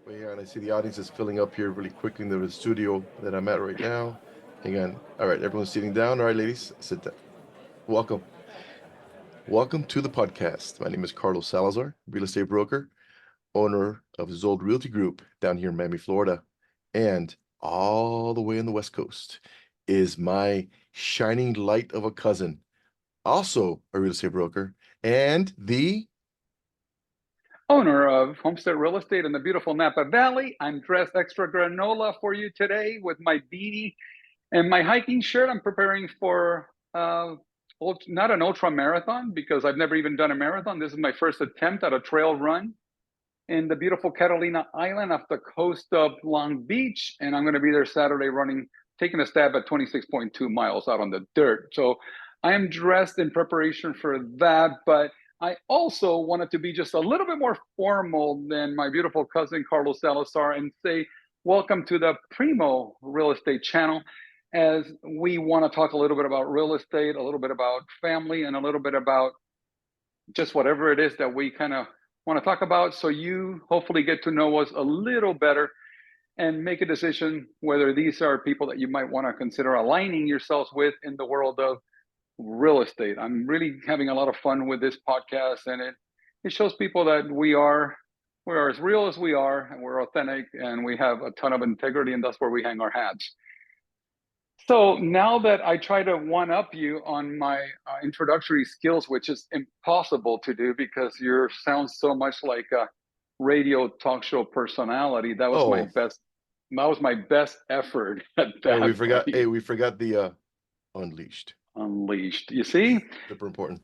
Hang on, I see the audience is filling up here really quickly in the studio that I'm at right now. Hang on. All right, everyone's sitting down. All right, ladies, sit down. Welcome. Welcome to the podcast. My name is Carlos Salazar, real estate broker, owner of Zold Realty Group down here in Miami, Florida. And all the way on the West Coast is my shining light of a cousin, also a real estate broker, and the owner of Homestead Real Estate in the beautiful Napa Valley. I'm dressed extra granola for you today with my beanie and my hiking shirt. I'm preparing for not an ultra marathon because I've never even done a marathon. This is my first attempt at a trail run in the beautiful Catalina Island off the coast of Long Beach. And I'm going to be there Saturday taking a stab at 26.2 miles out on the dirt. So I am dressed in preparation for that, but I also wanted to be just a little bit more formal than my beautiful cousin, Carlos Salazar, and say, welcome to the Primo Real Estate channel, as we want to talk a little bit about real estate, a little bit about family, and a little bit about just whatever it is that we kind of want to talk about. So you hopefully get to know us a little better and make a decision whether these are people that you might want to consider aligning yourselves with in the world of real estate. I'm really having a lot of fun with this podcast, and it shows people that we're as real as we are, and we're authentic, and we have a ton of integrity, and that's where we hang our hats. So now that I try to one up you on my introductory skills, which is impossible to do because you sound so much like a radio talk show personality, that was my oh, best. That was my best effort at and we that, forgot. buddy. Hey, we forgot the unleashed. Unleashed. You see? Super important.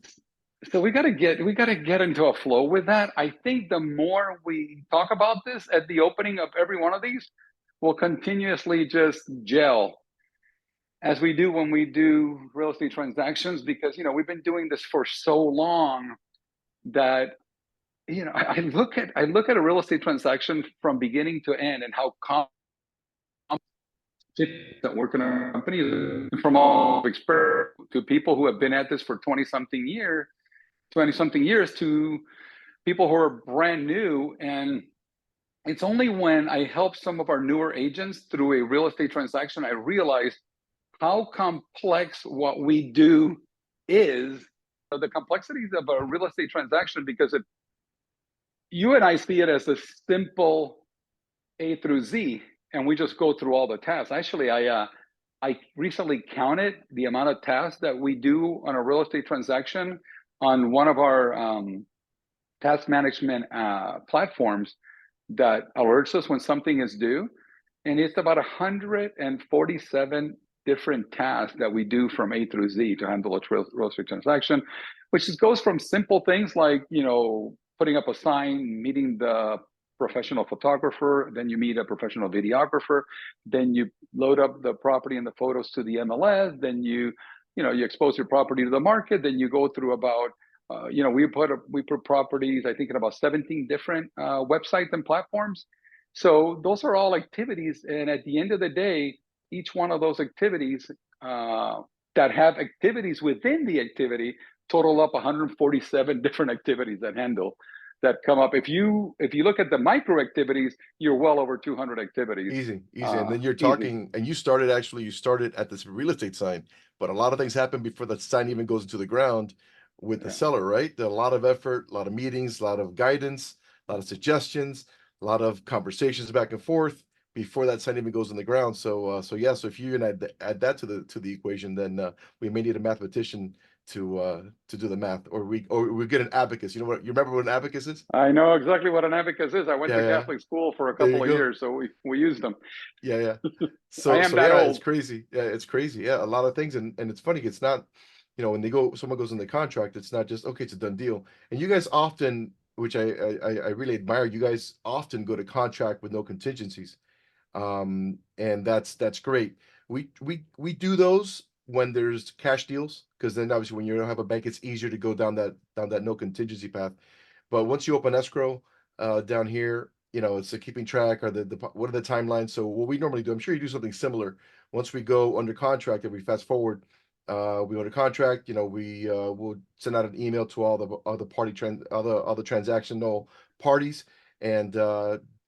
So we gotta get into a flow with that. I think the more we talk about this at the opening of every one of these, we'll continuously just gel as we do when we do real estate transactions, because we've been doing this for so long that I look at a real estate transaction from beginning to end, and how that work in our company, from all expert to people who have been at this for 20 something years to people who are brand new. And it's only when I help some of our newer agents through a real estate transaction I realize how complex what we do is, the complexities of a real estate transaction, because you and I see it as a simple A through Z, and we just go through all the tasks. Actually, I recently counted the amount of tasks that we do on a real estate transaction on one of our task management platforms that alerts us when something is due, and it's about 147 different tasks that we do from A through Z to handle a real estate transaction, which goes from simple things like putting up a sign, meeting the professional photographer, then you meet a professional videographer, then you load up the property and the photos to the MLS, then you expose your property to the market, then you go through about we put properties, I think, in about 17 different websites and platforms. So those are all activities, and at the end of the day, each one of those activities that have activities within the activity total up 147 different activities that come up. If you look at the micro activities, you're well over 200 activities. Easy. And then you're Easy. talking, and you started at this real estate sign, but a lot of things happen before the sign even goes into the ground with the Yeah. seller, right? A lot of effort, a lot of meetings, a lot of guidance, a lot of suggestions, a lot of conversations back and forth before that sign even goes in the ground. So yeah, so if you can add that to the equation, then we may need a mathematician to do the math, or we get an abacus. You know what? You remember what an abacus is? I know exactly what an abacus is. I went Yeah, to yeah. Catholic school for a There you couple of go. years, so we used them. Yeah, yeah. I So am so that yeah, it's old. crazy. Yeah, it's crazy. Yeah, a lot of things, and it's funny. It's not, when someone goes in the contract, it's not just okay, it's a done deal. And you guys often, which I really admire, you guys often go to contract with no contingencies. And that's great. We do those when there's cash deals, because then obviously when you don't have a bank, it's easier to go down that no contingency path. But once you open escrow down here, it's a keeping track, or the what are the timelines. So what we normally do, I'm sure you do something similar. Once we go under contract and we fast forward, we go to contract, we will send out an email to all the transactional parties, and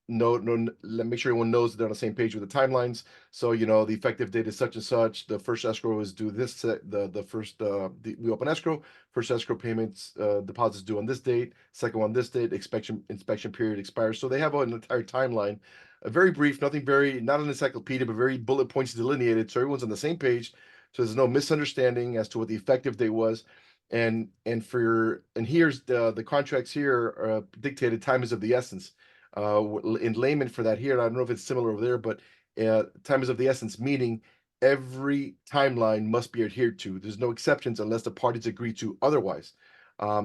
let make sure everyone knows they're on the same page with the timelines. So, you know, the effective date is such and such. The first escrow is due this, we open escrow, first escrow payments, deposits due on this date, second one this date, inspection period expires. So they have an entire timeline, very brief, nothing very, not an encyclopedia, but very bullet points delineated. So everyone's on the same page. So there's no misunderstanding as to what the effective date was. And here's the contracts here are dictated time is of the essence. In layman for that here, I don't know if it's similar over there, but time is of the essence, meaning every timeline must be adhered to. There's no exceptions unless the parties agree to otherwise.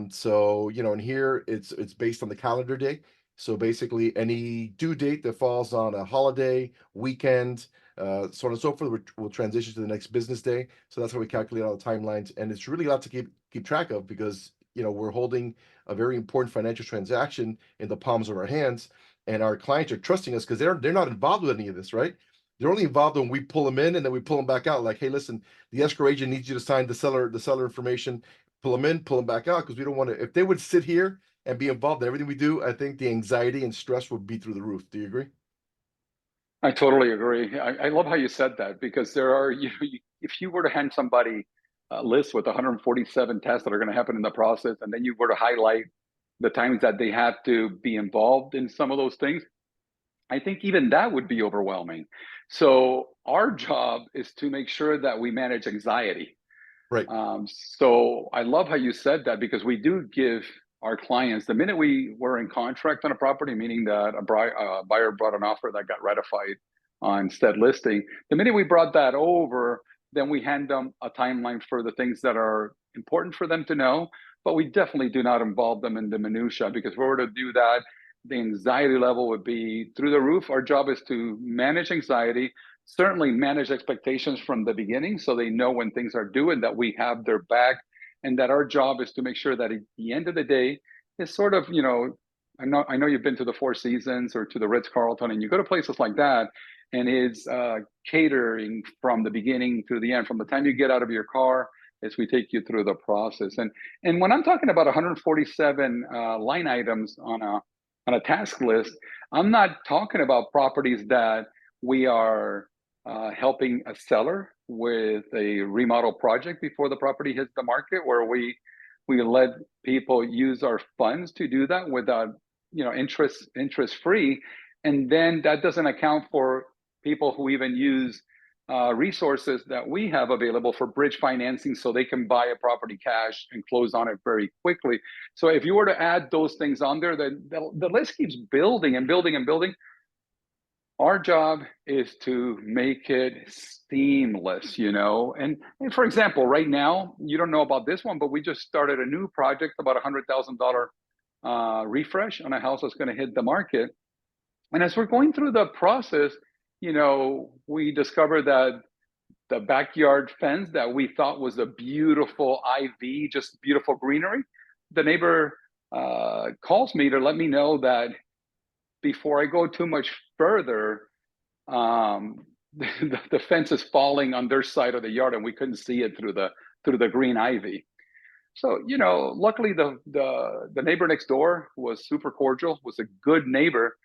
So, you know, and here it's based on the calendar day. So basically, any due date that falls on a holiday, weekend, so on and so forth, will transition to the next business day. So that's how we calculate all the timelines, and it's really a lot to keep track of because, you know, we're holding a very important financial transaction in the palms of our hands, and our clients are trusting us because they're not involved with any of this, right? They're only involved when we pull them in and then we pull them back out. Like, hey, listen, the escrow agent needs you to sign the seller information. Pull them in, pull them back out because we don't want to. If they would sit here and be involved in everything we do, I think the anxiety and stress would be through the roof. Do you agree? I totally agree. I love how you said that because there are, if you were to hand somebody a list with 147 tests that are going to happen in the process, and then you were to highlight the times that they have to be involved in some of those things, I think even that would be overwhelming. So our job is to make sure that we manage anxiety. Right. So I love how you said that because we do give our clients, the minute we were in contract on a property, meaning that a buyer brought an offer that got ratified on said listing, the minute we brought that over, then we hand them a timeline for the things that are important for them to know. But we definitely do not involve them in the minutia because if we were to do that, the anxiety level would be through the roof. Our job is to manage anxiety, certainly manage expectations from the beginning so they know when things are due and that we have their back, and that our job is to make sure that at the end of the day, it's sort of, I know you've been to the Four Seasons or to the Ritz-Carlton, and you go to places like that, and it's catering from the beginning to the end, from the time you get out of your car as we take you through the process. And when I'm talking about 147 line items on a task list, I'm not talking about properties that we are helping a seller with a remodel project before the property hits the market, where we let people use our funds to do that without interest free, and then that doesn't account for people who even use resources that we have available for bridge financing so they can buy a property cash and close on it very quickly. So if you were to add those things on there, then the list keeps building and building and building. Our job is to make it seamless, and for example, right now, you don't know about this one, but we just started a new project, about $100,000 refresh on a house that's going to hit the market. And as we're going through the process, we discovered that the backyard fence that we thought was a beautiful ivy, just beautiful greenery, the neighbor calls me to let me know that before I go too much further, the fence is falling on their side of the yard, and we couldn't see it through the green ivy. So, luckily the neighbor next door was super cordial, was a good neighbor.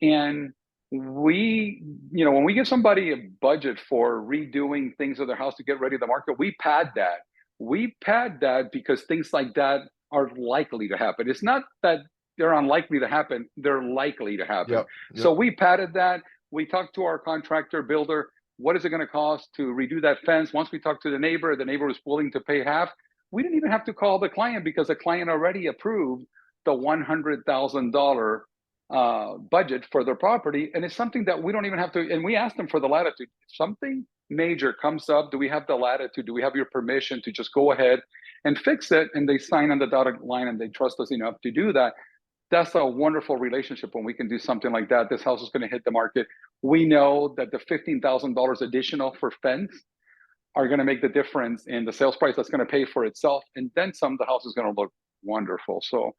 And we, when we give somebody a budget for redoing things of their house to get ready to the market, we pad that. We pad that because things like that are likely to happen. It's not that they're unlikely to happen, they're likely to happen. Yep. So we padded that. We talked to our contractor builder, what is it going to cost to redo that fence? Once we talked to the neighbor was willing to pay half. We didn't even have to call the client because the client already approved the $100,000 budget for their property. And it's something that we don't even have to, and we asked them for the latitude. If something major comes up, do we have the latitude? Do we have your permission to just go ahead and fix it? And they sign on the dotted line and they trust us enough to do that. That's a wonderful relationship when we can do something like that. This house is going to hit the market. We know that the $15,000 additional for fence are going to make the difference in the sales price. That's going to pay for itself. And then some, the house is going to look wonderful. So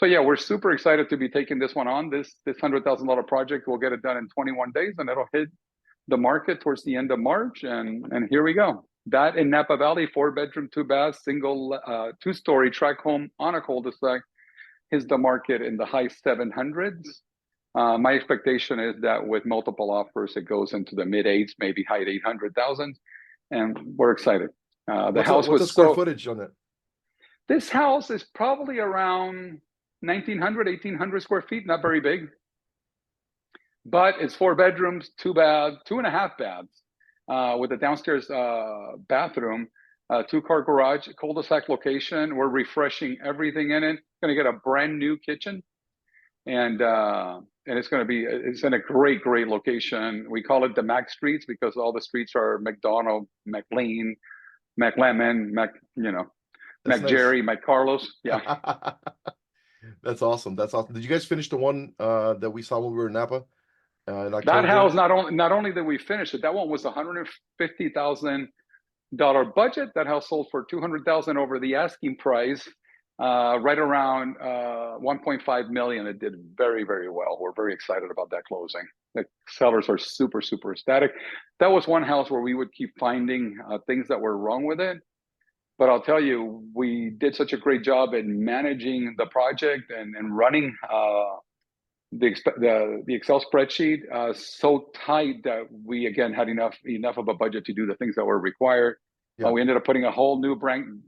yeah, we're super excited to be taking this one on. This $100,000 project, we'll get it done in 21 days, and it'll hit the market towards the end of March. And here we go. That in Napa Valley, 4-bedroom, 2-bath, single, 2-story tract home on a cul-de-sac, hits the market in the high 700s. My expectation is that with multiple offers, it goes into the mid eights, maybe high 800,000, and we're excited. The house What's the was square so. footage on it? This house is probably around 1,900, 1,800 square feet, not very big, but it's 4 bedrooms, 2 baths, 2.5 baths, with a downstairs bathroom, 2-car garage, cul-de-sac location. We're refreshing everything in it. Going to get a brand new kitchen, and it's in a great location. We call it the Mac Streets because all the streets are McDonald, McLean, McLemmon, That's nice. McJerry, McCarlos. Yeah. That's awesome. That's awesome. Did you guys finish the one that we saw when we were in Napa in That October? house, not only did we finish it, that one was $150,000 budget. That house sold for $200,000 over the asking price, right around 1.5 million. It did very, very well. We're very excited about that closing. The sellers are super, super ecstatic. That was one house where we would keep finding things that were wrong with it. But I'll tell you, we did such a great job in managing the project and running the Excel spreadsheet so tight that we again had enough of a budget to do the things that were required. Yeah. We ended up putting a whole new brand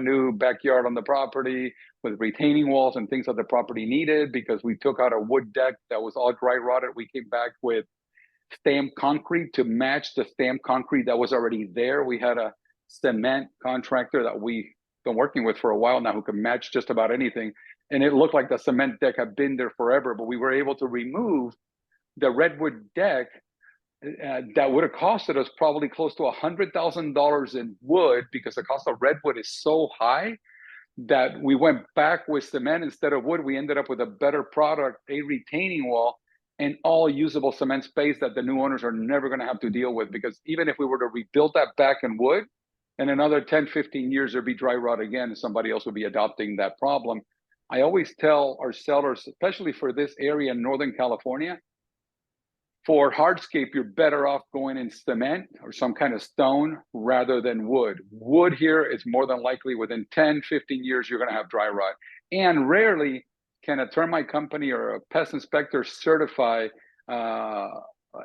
new backyard on the property with retaining walls and things that the property needed, because we took out a wood deck that was all dry rotted. We came back with stamped concrete to match the stamped concrete that was already there. We had a cement contractor that we've been working with for a while now who could match just about anything. And it looked like the cement deck had been there forever, but we were able to remove the redwood deck that would have costed us probably close to $100,000 in wood, because the cost of redwood is so high that we went back with cement instead of wood. We ended up with a better product, a retaining wall, and all usable cement space that the new owners are never going to have to deal with. Because even if we were to rebuild that back in wood, in another 10, 15 years, there'd be dry rot again, and somebody else would be adopting that problem. I always tell our sellers, especially for this area in Northern California, for hardscape, you're better off going in cement or some kind of stone rather than wood. Wood here is more than likely within 10, 15 years, you're going to have dry rot. And rarely can a termite company or a pest inspector certify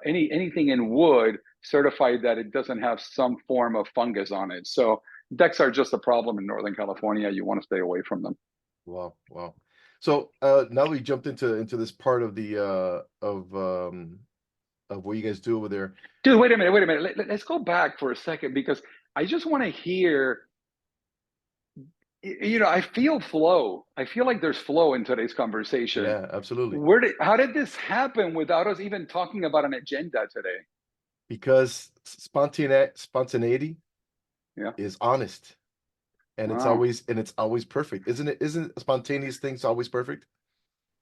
anything in wood, certify that it doesn't have some form of fungus on it. So decks are just a problem in Northern California. You want to stay away from them. Wow, wow. So now we jumped into this part of the of what you guys do over there. Dude, wait a minute. Let's go back for a second, because I just want to hear, I feel flow. I feel like there's flow in today's conversation. Yeah, absolutely. How did this happen without us even talking about an agenda today? Because spontaneity Yeah. is honest, and Wow. it's always perfect, isn't it? Isn't spontaneous things always perfect?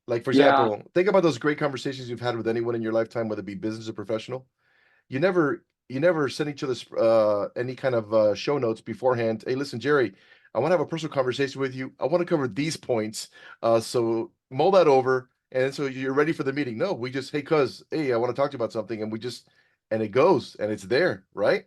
Like, for Yeah. example, think about those great conversations you've had with anyone in your lifetime, whether it be business or professional. You never send each other any kind of show notes beforehand. Hey, listen, Jerry, I want to have a personal conversation with you. I want to cover these points. So mull that over, and so you're ready for the meeting. No, we just, hey, hey, I want to talk to you about something, and and it goes, and it's there, right?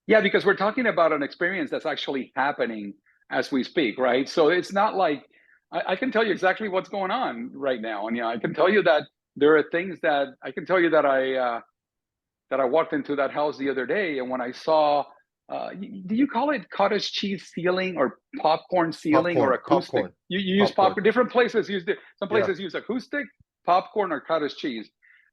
Yeah, because we're talking about an experience that's actually happening as we speak, right? So it's not like I can tell you exactly what's going on right now. And I can tell you that there are things that I can tell you that I walked into that house the other day, and when I saw, do you call it cottage cheese ceiling or popcorn ceiling or Popcorn, acoustic? popcorn, You use popcorn. popcorn. Different places use it. Some Yeah. places use acoustic, popcorn, or cottage cheese.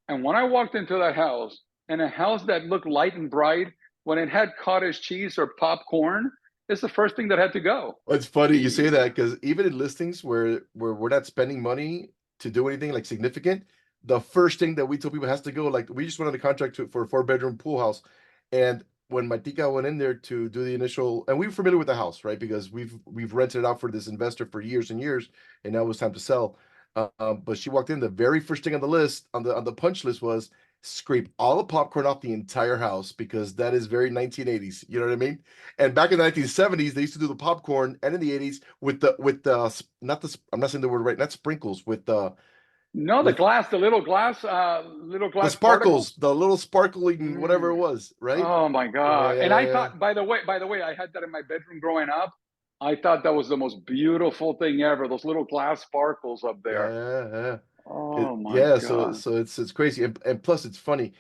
And when I walked into that house, and a house that looked light and bright, when it had cottage cheese or popcorn, it's the first thing that had to go. Well, it's funny you say that, because even in listings where we're not spending money to do anything like significant, the first thing that we tell people has to go. Like, we just went on a contract for a 4 bedroom pool house, and when my tika went in there to do the initial, and we were familiar with the house, right? Because we've rented it out for this investor for years and years, and now it was time to sell. But she walked in, the very first thing on the list, on the punch list, was scrape all the popcorn off the entire house, because that is very 1980s. You know what I mean? And back in the 1970s, they used to do the popcorn, and in the 80s with the not the, I'm not saying the word right, not sprinkles, No, with the little the glass sparkles, particles. the little sparkling whatever Mm. it was, right? Oh my Yeah, God. yeah, And yeah, I yeah, thought, by the way, I had that in my bedroom growing up. I thought that was the most beautiful thing ever. Those little glass sparkles up yeah, there. yeah, yeah. Oh my Yeah, so God. so it's crazy, and plus it's funny,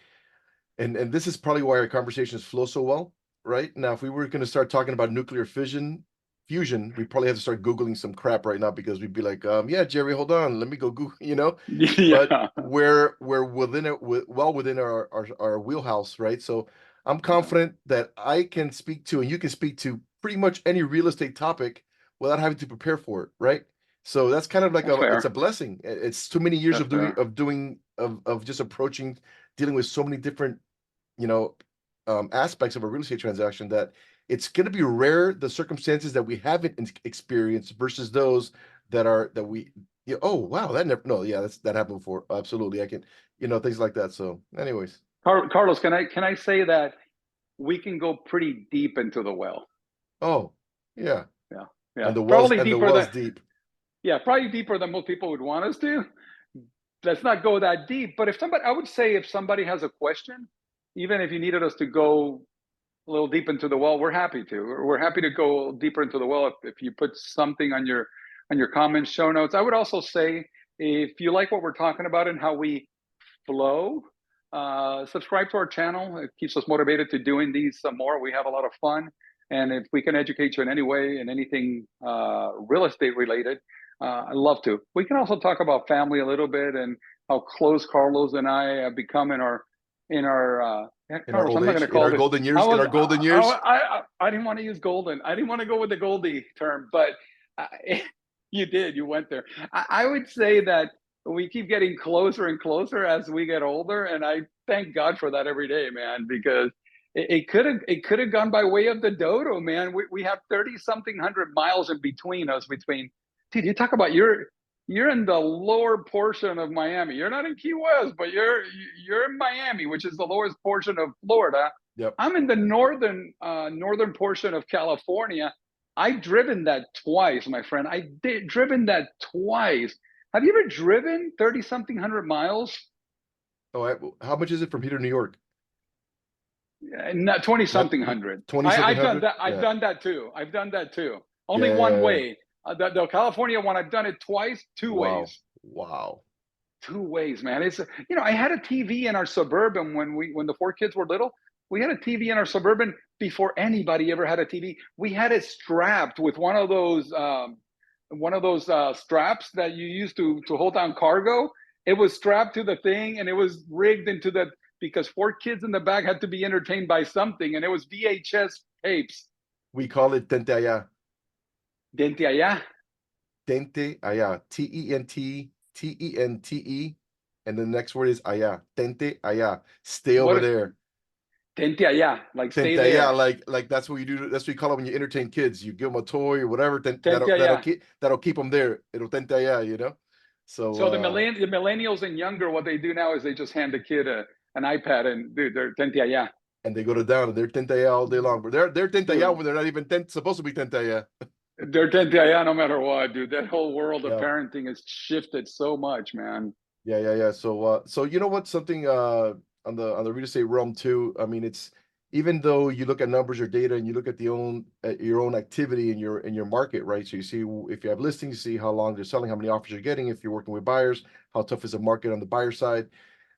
and this is probably why our conversations flow so well, right? Now, if we were going to start talking about nuclear fusion, we probably have to start Googling some crap right now because we'd be like, yeah, Jerry, hold on, let me go Google, But Yeah. we're within it, well within our wheelhouse, right? So I'm Yeah. confident that I can speak to, and you can speak to pretty much any real estate topic without having to prepare for it, right? So that's kind of like That's it's a fair. blessing. It's too many years That's fair. of just approaching, dealing with so many different you know, aspects of a real estate transaction that it's going to be rare the circumstances that we haven't experienced versus those that we, oh wow, that never, no, yeah, that happened before. Absolutely. I can, things like that. So, anyways, Carlos, can I say that we can go pretty deep into the well? oh yeah, Yeah. Yeah. Probably and the deeper than, wells deep. yeah, probably deeper than most people would want us to. Let's not go that deep. But if somebody, I would say if somebody has a question, even if you needed us to go a little deep into the well, we're happy to. We're happy to go deeper into the well if you put something on your comments, show notes. I would also say if you like what we're talking about and how we flow, subscribe to our channel. It keeps us motivated to doing these some more. We have a lot of fun, and if we can educate you in any way in anything real estate related, I love to. We can also talk about family a little bit and how close Carlos and I have become in our In our Carlos. old I'm not going age, to call it. in our golden years. I didn't want to use golden. I didn't want to go with the Goldie term, but you did. You went there. I would say that we keep getting closer and closer as we get older, and I thank God for that every day, man, because it could have gone by way of the dodo, man. We have 30 something hundred miles in between us. Dude, you talk about you're in the lower portion of Miami. You're not in Key West, but you're in Miami, which is the lowest portion of Florida. Yep. I'm in the northern portion of California. I've driven that twice, my friend. I did driven that twice. Have you ever driven 30 something hundred miles? Oh, how much is it from here to New York? Not 20 Not something hundred. 20 something I've done hundred. that. I've Yeah. done that too. I've done that too. Only Yeah, yeah, one yeah, yeah. way. The California one, I've done it twice, two Wow. ways. Wow. Two ways, man. It's I had a TV in our suburban when the four kids were little. We had a TV in our suburban before anybody ever had a TV. We had it strapped with one of those straps that you use to hold down cargo. It was strapped to the thing and it was rigged into the because four kids in the back had to be entertained by something, and it was VHS tapes. We call it tente allá. Dente allá. Tente allá. Tente. And the next word is allá. Tente allá. Stay over What there. Dente allá, like stay Tente allá, there. like that's what you do. That's what you call it when you entertain kids. You give them a toy or whatever. Dente allá. That'll keep them there. It'll tente allá. So So the millennials and younger, what they do now is they just hand the kid an iPad and dude, they're tente allá. and they go to down and they're tente allá all day long. But they're tente allá Dude, when they're not even supposed to be tente allá. they're tente allá no matter what, dude. That whole world of Yeah. parenting has shifted so much, man. Yeah. So you know what? Something on the real estate realm too. I mean, it's even though you look at numbers or data and you look at your own activity in your market, right? So you see if you have listings, you see how long they're selling, how many offers you're getting, if you're working with buyers, how tough is the market on the buyer side.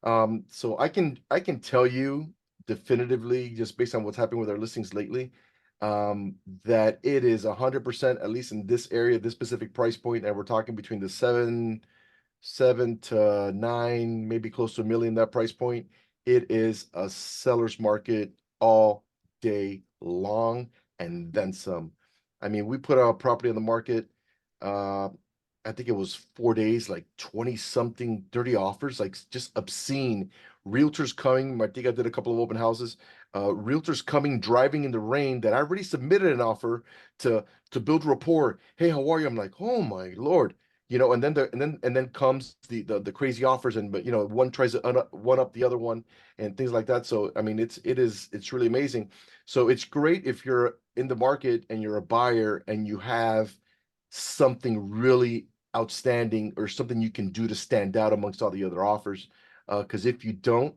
So I can tell you definitively, just based on what's happening with our listings lately, that it is 100%, at least in this area, this specific price point, and we're talking between the 7 to 9, maybe close to a million, that price point. It is a seller's market all day long and then some. I mean, we put our property on the market. Uh, I think it was 4 days, like 20 something, 30 offers, like just obscene. Realtors coming. Martika did a couple of open houses. Realtors coming, driving in the rain that I already submitted an offer to build rapport. Hey, how are you? I'm like, oh my Lord. And then comes the crazy offers, and but one tries to one up the other one and things like that. So I mean, it's really amazing. So it's great if you're in the market and you're a buyer and you have something really outstanding or something you can do to stand out amongst all the other offers. Because if you don't,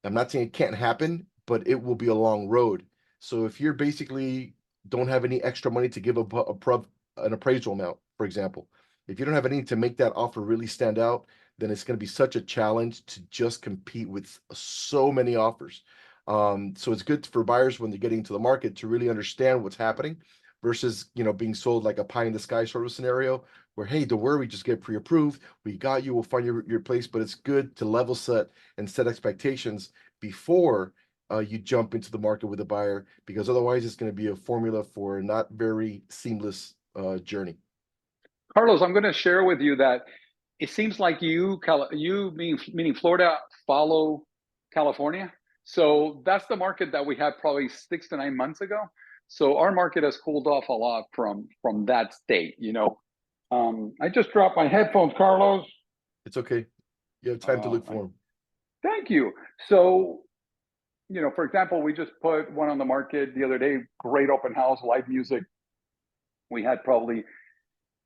I'm not saying it can't happen, but it will be a long road. So if you're basically don't have any extra money to give an appraisal amount, for example, if you don't have anything to make that offer really stand out, then it's going to be such a challenge to just compete with so many offers. So it's good for buyers when they're getting to the market to really understand what's happening versus, being sold like a pie in the sky sort of scenario where, hey, don't worry, we just get pre-approved. We got you. We'll find your place. But it's good to level set and set expectations before you jump into the market with a buyer, because otherwise it's going to be a formula for a not very seamless journey. Carlos, I'm going to share with you that it seems like meaning Florida, follow California. So that's the market that we had probably 6 to 9 months ago. So our market has cooled off a lot from that state. I just dropped my headphones, Carlos. It's okay. You have time to look for them. Thank you. So, for example, we just put one on the market the other day. Great open house, live music. We had probably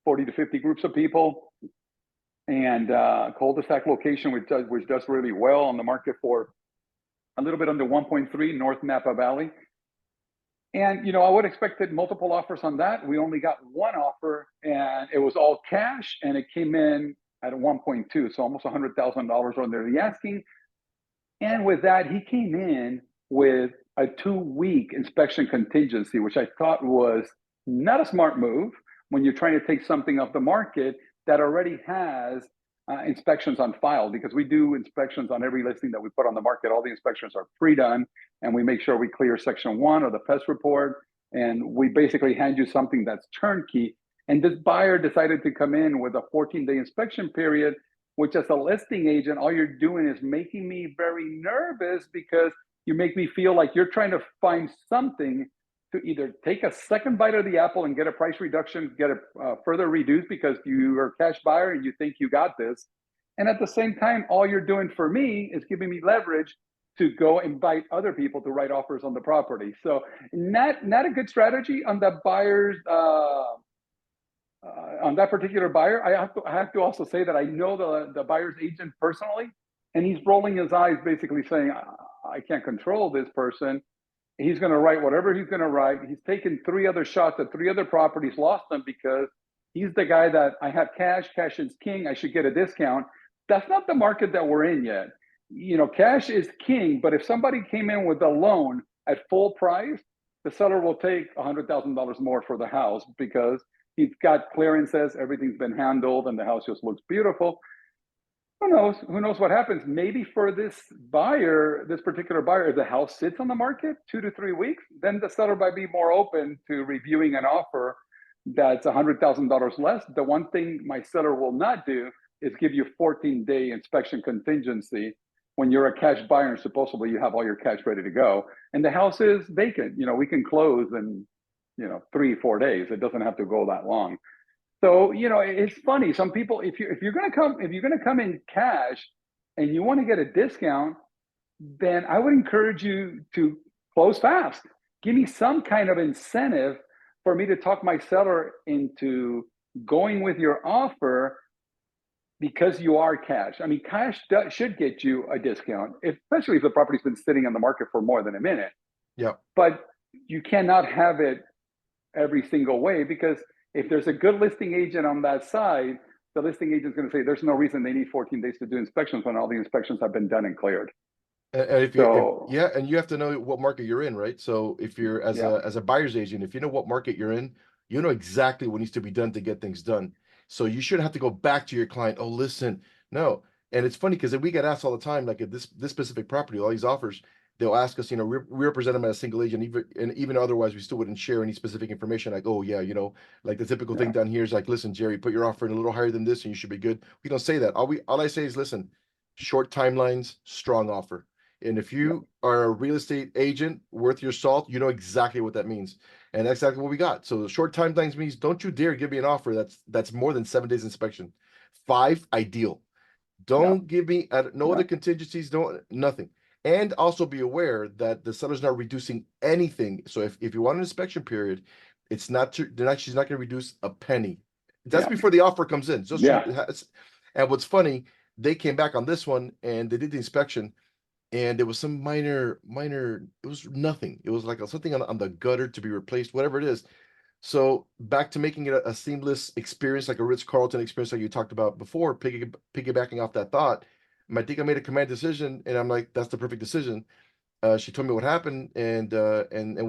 40 to 50 groups of people, and cul-de-sac location, which does really well on the market for a little bit under 1.3, North Napa Valley. And I would expected multiple offers on that. We only got one offer, and it was all cash, and it came in at 1.2, so almost $100,000 under the asking. And with that, he came in with a 2-week inspection contingency, which I thought was not a smart move when you're trying to take something off the market that already has inspections on file, because we do inspections on every listing that we put on the market. All the inspections are pre-done, and we make sure we clear section 1 of the pest report, and we basically hand you something that's turnkey. And this buyer decided to come in with a 14-day inspection period, which as a listing agent, all you're doing is making me very nervous, because you make me feel like you're trying to find something to either take a second bite of the apple and get a price reduction, get it further reduced because you are a cash buyer and you think you got this. And at the same time, all you're doing for me is giving me leverage to go invite other people to write offers on the property. So not a good strategy on the buyers, on that particular buyer. I have to also say that I know the buyer's agent personally, and he's rolling his eyes, basically saying, I can't control this person. He's going to write whatever he's going to write. He's taken 3 other shots at 3 other properties, lost them because he's the guy that I have cash is king. I should get a discount. That's not the market that we're in yet. Cash is king, but if somebody came in with a loan at full price, the seller will take $100,000 more for the house because he's got clearances, everything's been handled, and the house just looks beautiful. Who knows what happens? Maybe for this particular buyer, if the house sits on the market 2 to 3 weeks, then the seller might be more open to reviewing an offer that's $100,000 less. The one thing my seller will not do is give you 14-day inspection contingency when you're a cash buyer and supposedly you have all your cash ready to go. And the house is vacant. We can close in 3-4 days. It doesn't have to go that long. So, it's funny. Some people, if you're going to come in cash and you want to get a discount, then I would encourage you to close fast. Give me some kind of incentive for me to talk my seller into going with your offer, because you are cash. I mean, cash should get you a discount, especially if the property's been sitting on the market for more than a minute. Yeah. But you cannot have it every single way, because if there's a good listing agent on that side, the listing agent's going to say there's no reason they need 14 days to do inspections when all the inspections have been done and cleared. And if you, and you have to know what market you're in, right? So if you're as a buyer's agent, if you know what market you're in, you know exactly what needs to be done to get things done. So you shouldn't have to go back to your client. Oh, listen, no. And it's funny because we get asked all the time, like at this specific property, all these offers, they'll ask us, we represent them as a single agent, even otherwise we still wouldn't share any specific information. Like, oh yeah, like the typical thing down here is like, listen, Jerry, put your offer in a little higher than this and you should be good. We don't say that. All I say is, listen, short timelines, strong offer. And if you are a real estate agent worth your salt, you know exactly what that means. And that's exactly what we got. So the short timelines means don't you dare give me an offer that's more than 7 days inspection. 5, ideal. Don't give me no other contingencies, nothing. And also be aware that the seller's not reducing anything. So if you want an inspection period, she's not going to reduce a penny. That's before the offer comes in. So and what's funny, they came back on this one and they did the inspection, and there was some minor, it was nothing. It was like something on the gutter to be replaced, whatever it is. So back to making it a seamless experience, like a Ritz-Carlton experience, like you talked about before, piggybacking off that thought. I think I made a command decision, and I'm like, that's the perfect decision. She told me what happened and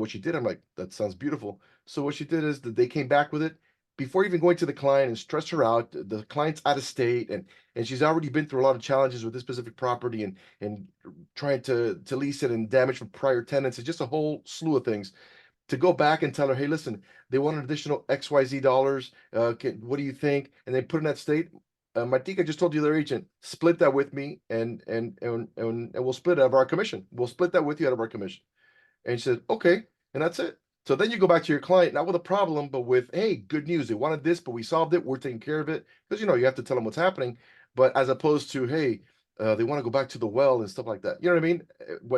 what she did. I'm like, that sounds beautiful. So what she did is that they came back with it before even going to the client and stressed her out. The client's out of state and she's already been through a lot of challenges with this specific property and trying to lease it and damage from prior tenants. It's just a whole slew of things to go back and tell her, hey, listen, they want an additional XYZ dollars. What do you think? And then put in that state. Martika just told you their agent, split that with me and we'll split out of our commission. We'll split that with you out of our commission. And she said, okay. And that's it. So then you go back to your client, not with a problem, but with, hey, good news. They wanted this, but we solved it. We're taking care of it. Because, you have to tell them what's happening. But as opposed to, hey, they want to go back to the well and stuff like that. You know what I mean?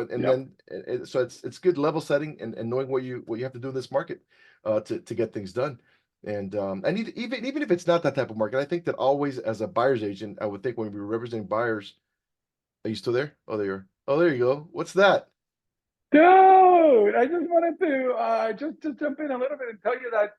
And Yep. then, so it's good level setting and knowing what you have to do in this market to get things done. And even if it's not that type of market, I think that always as a buyer's agent, I would think when we were representing buyers, are you still there? Oh, there you are. Oh, there you go. What's that? Dude, I just wanted to just to jump in a little bit and tell you that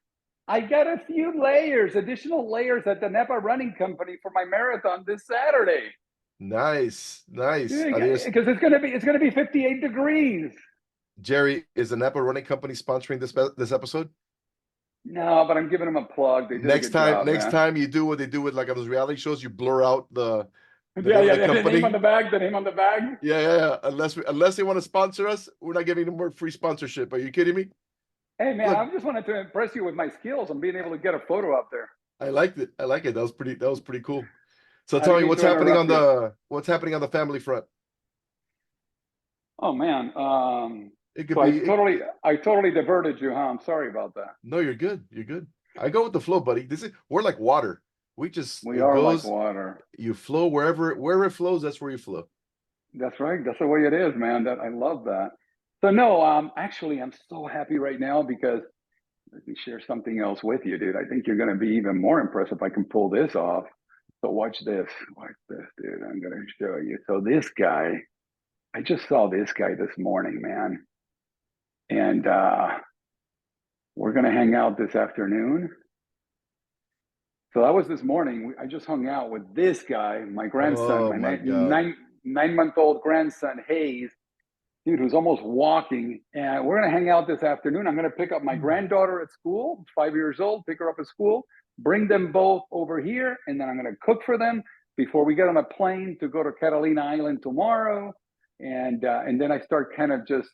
I got a few additional layers at the Napa Running Company for my marathon this Saturday. Nice, nice. Because it's gonna be 58 degrees. Jerry, is the Napa Running Company sponsoring this episode? No, but I'm giving them a plug. They did a Next good time, job, next man. time you do what they do with like on those reality shows, you blur out the Yeah, name of yeah, the yeah. The name on the company. bag. The name on the bag. Yeah. Unless they want to sponsor us, we're not giving them more free sponsorship. Are you kidding me? Hey, man, Look, I just wanted to impress you with my skills and being able to get a photo up there. I liked it. I like it. That was pretty cool. So I tell didn't me mean to interrupt you. what's happening on the family front? Oh man. It could So I be totally, I totally diverted you, huh? I'm sorry about that. no, you're good. You're good. I go with the flow, buddy. We're like water. We just We it are like goes, water. you flow wherever it flows, that's where you flow. That's right. That's the way it is, man. That I love that. So no, actually, I'm so happy right now because let me share something else with you, dude. I think you're going to be even more impressed if I can pull this off. So watch this, dude. I'm going to show you. So this guy, I just saw this guy this morning, man, and we're going to hang out this afternoon. So that was this morning. I just hung out with this guy, my grandson, Oh my my God. 9-month-old grandson, Hayes, dude, who's almost walking. And we're going to hang out this afternoon. I'm going to pick up my granddaughter at school, 5 years old, pick her up at school, bring them both over here, and then I'm going to cook for them before we get on a plane to go to Catalina Island tomorrow. And then I start kind of just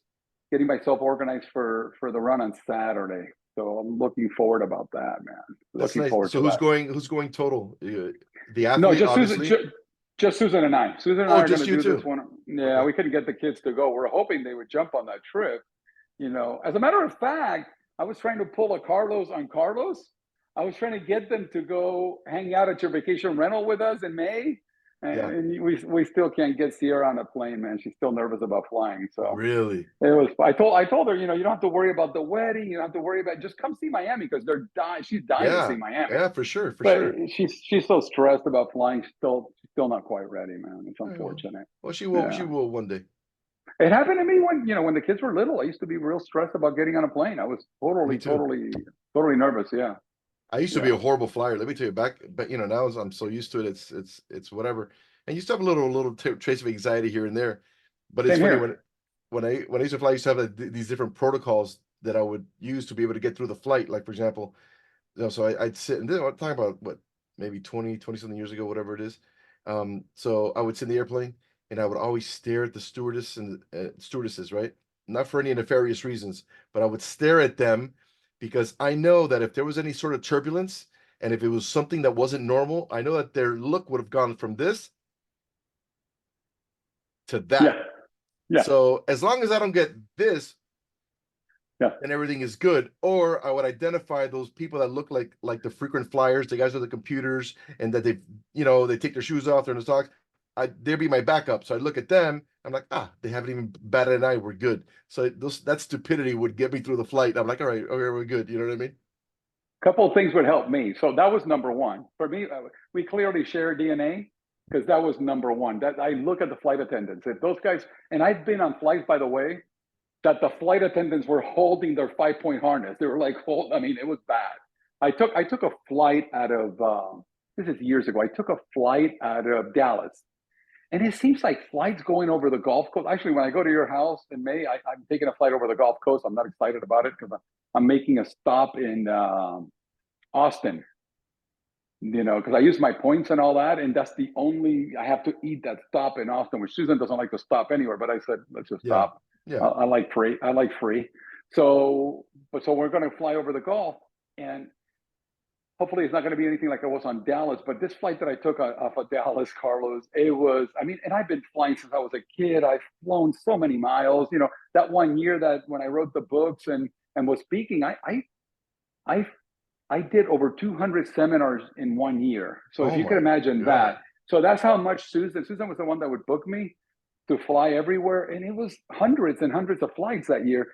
getting myself organized for the run on Saturday. So I'm looking forward about that, man. That's Looking nice. forward So to that. who's going total? The No, athlete, just Susan. obviously. Just Susan and I. Susan and I Oh, are going just to you do this two. one. Yeah, Okay. we couldn't get the kids to go. We're hoping they would jump on that trip. As a matter of fact, I was trying to pull a Carlos on Carlos. I was trying to get them to go hang out at your vacation rental with us in May, Yeah, and we still can't get Sierra on a plane, man. She's still nervous about flying. So really. it was. I told her, you don't have to worry about the wedding. You don't have to worry about. Just come see Miami because they're dying. She's dying to see Yeah, Miami. yeah, for sure, for But sure. she's so stressed about flying. She's still not quite ready, man. It's Oh, unfortunate. well, she Yeah. will one day. It happened to me when the kids were little. I used to be real stressed about getting on a plane. I was Me totally, too. totally, totally nervous. Yeah. I used to be Yeah. a horrible flyer. Let me tell you back, but now I'm so used to it. It's whatever. And you still have a little trace of anxiety here and there. But it's Same funny here. when I used to fly, I used to have these different protocols that I would use to be able to get through the flight. Like for example, so I'd sit and I'm talking about what maybe 20 something years ago, whatever it is. So I would sit in the airplane and I would always stare at the stewardess and stewardesses, right? Not for any nefarious reasons, but I would stare at them because I know that if there was any sort of turbulence and if it was something that wasn't normal, I know that their look would have gone from this to that. Yeah. Yeah. So as long as I don't get this, Yeah. then everything is good. Or I would identify those people that look like the frequent flyers, the guys with the computers, and that they take their shoes off, they're in the socks. They'd be my backup. So I look at them, I'm like, they haven't even batted an eye, we're good. So that stupidity would get me through the flight. I'm like, all right, okay, we're good. You know what I mean? Couple of things would help me. So that was number one for me. We clearly share DNA because that was number one. That I look at the flight attendants. If those guys, and I've been on flights, by the way, that the flight attendants were holding their 5-point harness. They were like, I mean, it was bad. I took a flight out of, this is years ago. I took a flight out of Dallas. And it seems like flights going over the Gulf Coast. Actually, when I go to your house in May, I'm taking a flight over the Gulf Coast. I'm not excited about it because I'm making a stop in Austin, because I use my points and all that. And that's the only, I have to eat that stop in Austin, which Susan doesn't like to stop anywhere. But I said, let's just Yeah. stop. Yeah. I like free. I like free. So we're going to fly over the Gulf. And hopefully it's not going to be anything like it was on Dallas, but this flight that I took off of Dallas, Carlos, it was, I mean, and I've been flying since I was a kid. I've flown so many miles, that one year that when I wrote the books and was speaking, I did over 200 seminars in one year. So if Oh you can my imagine God. that. So that's how much Susan was the one that would book me to fly everywhere. And it was hundreds and hundreds of flights that year.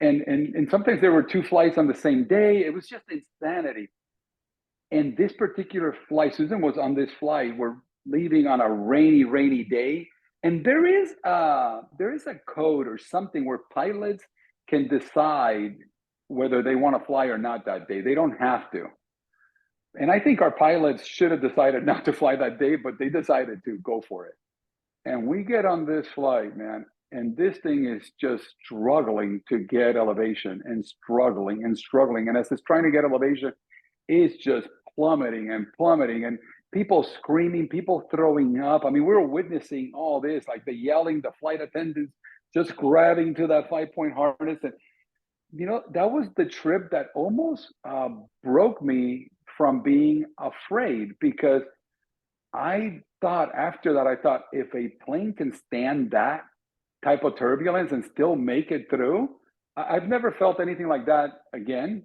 And sometimes there were 2 flights on the same day. It was just insanity. And this particular flight, Susan was on this flight. We're leaving on a rainy day. And there is a code or something where pilots can decide whether they want to fly or not that day. They don't have to. And I think our pilots should have decided not to fly that day, but they decided to go for it. And we get on this flight, man, and this thing is just struggling to get elevation and struggling. And as it's trying to get elevation, it's just plummeting and people screaming, people throwing up. I mean, we were witnessing all this, like the yelling, the flight attendants just grabbing to that 5-point harness. And, that was the trip that almost broke me from being afraid, because I thought after that, if a plane can stand that type of turbulence and still make it through, I've never felt anything like that again.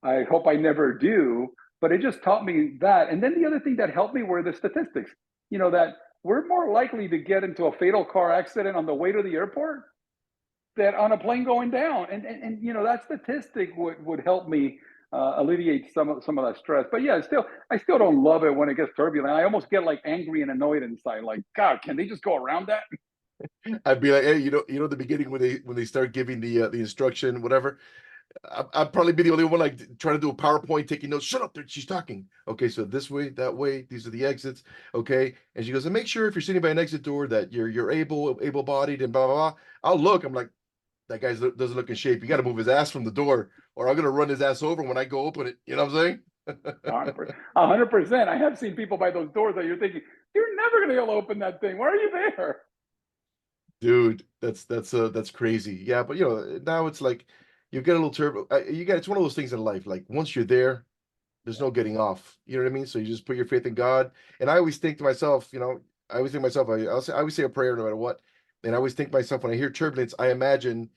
I hope I never do, but it just taught me that. And then the other thing that helped me were the statistics, that we're more likely to get into a fatal car accident on the way to the airport than on a plane going down. And that statistic would help me alleviate some of that stress. But yeah, I still don't love it when it gets turbulent. I almost get like angry and annoyed inside, like, God, can they just go around that? I'd be like, hey, the beginning when they start giving the instruction, whatever. I'd probably be the only one like trying to do a PowerPoint, taking notes. Shut up, she's talking. Okay, so this way, that way, these are the exits. Okay, and she goes, and make sure if you're sitting by an exit door that you're able-bodied and blah blah blah. I'll look. I'm like, that guy doesn't look in shape. You got to move his ass from the door, or I'm gonna run his ass over when I go open it. You know what I'm saying? 100%. I have seen people by those doors that you're thinking, you're never gonna be able to open that thing. Why are you there? Dude, that's crazy. Yeah, but now it's like you get a little turbo. It's one of those things in life. Like once you're there, there's no getting off. You know what I mean? So you just put your faith in God. And I always think to myself, I always say a prayer no matter what. And I always think to myself when I hear turbulence, I imagine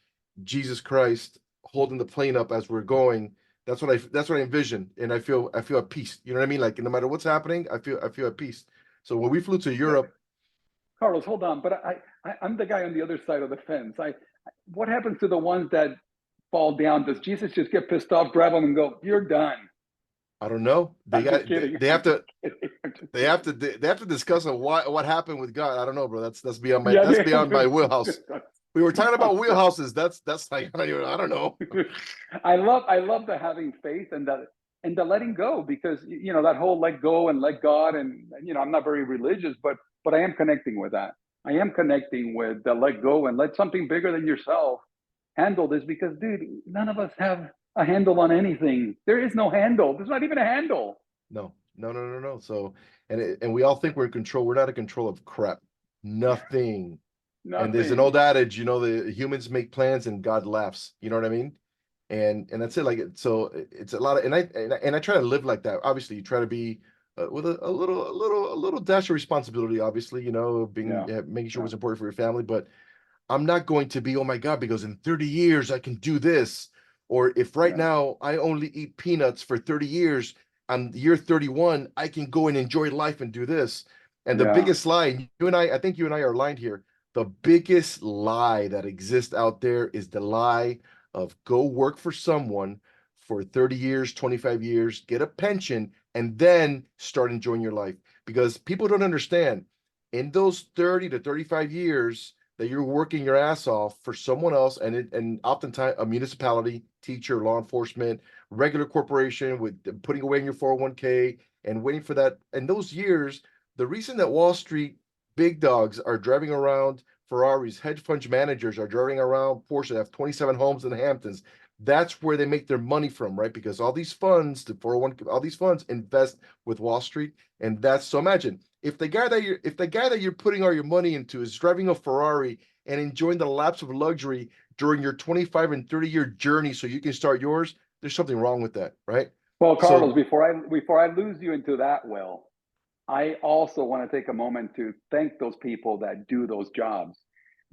Jesus Christ holding the plane up as we're going. That's what I envision, and I feel at peace. You know what I mean? Like no matter what's happening, I feel at peace. So when we flew to Europe. Carlos, hold on, but I'm the guy on the other side of the fence. What happens to the ones that fall down? Does Jesus just get pissed off, grab them, and go, "You're done"? I don't know. I'm just kidding. They have to discuss what happened with God. I don't know, bro. That's beyond my wheelhouse. We were talking about wheelhouses. That's like I don't know. I love the having faith and the letting go, because that whole let go and let God, and I'm not very religious, but I am connecting with that. I am connecting with the let go and let something bigger than yourself handle this, because dude, none of us have a handle on anything. There is no handle. There's not even a handle. No. So and we all think we're in control. We're not in control of crap. Nothing. And there's an old adage, the humans make plans and God laughs. You know what I mean? And that's it. Like so, it's a lot of, and I try to live like that. Obviously, you try to be with a little dash of responsibility. Obviously, making sure what's important for your family. But I'm not going to be, oh my God, because in 30 years I can do this. Or if right now I only eat peanuts for 30 years, on year 31, I can go and enjoy life and do this. And the biggest lie, I think you and I are aligned here. The biggest lie that exists out there is the lie of go work for someone for 30 years, 25 years, get a pension, and then start enjoying your life. Because people don't understand, in those 30 to 35 years, that you're working your ass off for someone else, and oftentimes a municipality, teacher, law enforcement, regular corporation with putting away in your 401k and waiting for that. And those years, the reason that Wall Street big dogs are driving around Ferraris, hedge fund managers are driving around Porsche that have 27 homes in the Hamptons. That's where they make their money from, right? Because all these funds, the 401, all these funds invest with Wall Street. And that's so imagine if the guy that you're putting all your money into is driving a Ferrari and enjoying the laps of luxury during your 25 and 30-year journey so you can start yours, there's something wrong with that, right? Well, So Carlos, before I lose you into that, I also want to take a moment to thank those people that do those jobs,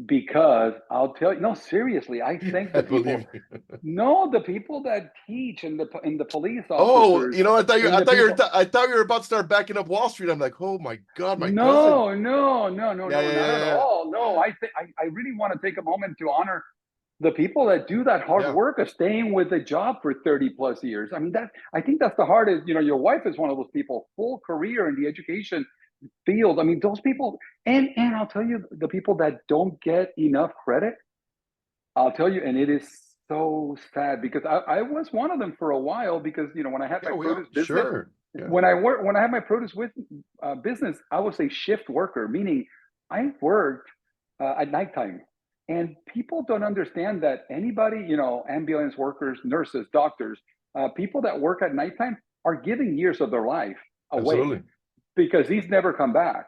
because I'll tell you, no, seriously, I thank I the people. believe you. No, the people that teach and the police Oh, officers I and the thought people. I thought you were about to start backing up Wall Street. I'm like, oh my God, my cousin. No, no, no, no, Yeah, no, yeah, not yeah, at yeah. all. No, I really want to take a moment to honor the people that do that hard Yeah, work of staying with the job for 30 plus years. I mean, I think that's the hardest. Your wife is one of those people, full career in the education field. I mean, those people, and I'll tell you, the people that don't get enough credit, I'll tell you, and it is so sad, because I was one of them for a while, because when I had yeah, my we are produce business, sure. Yeah, when I had my produce with business, I was a shift worker, meaning I worked at nighttime. And people don't understand that anybody, ambulance workers, nurses, doctors, people that work at nighttime are giving years of their life away, absolutely. because these never come back.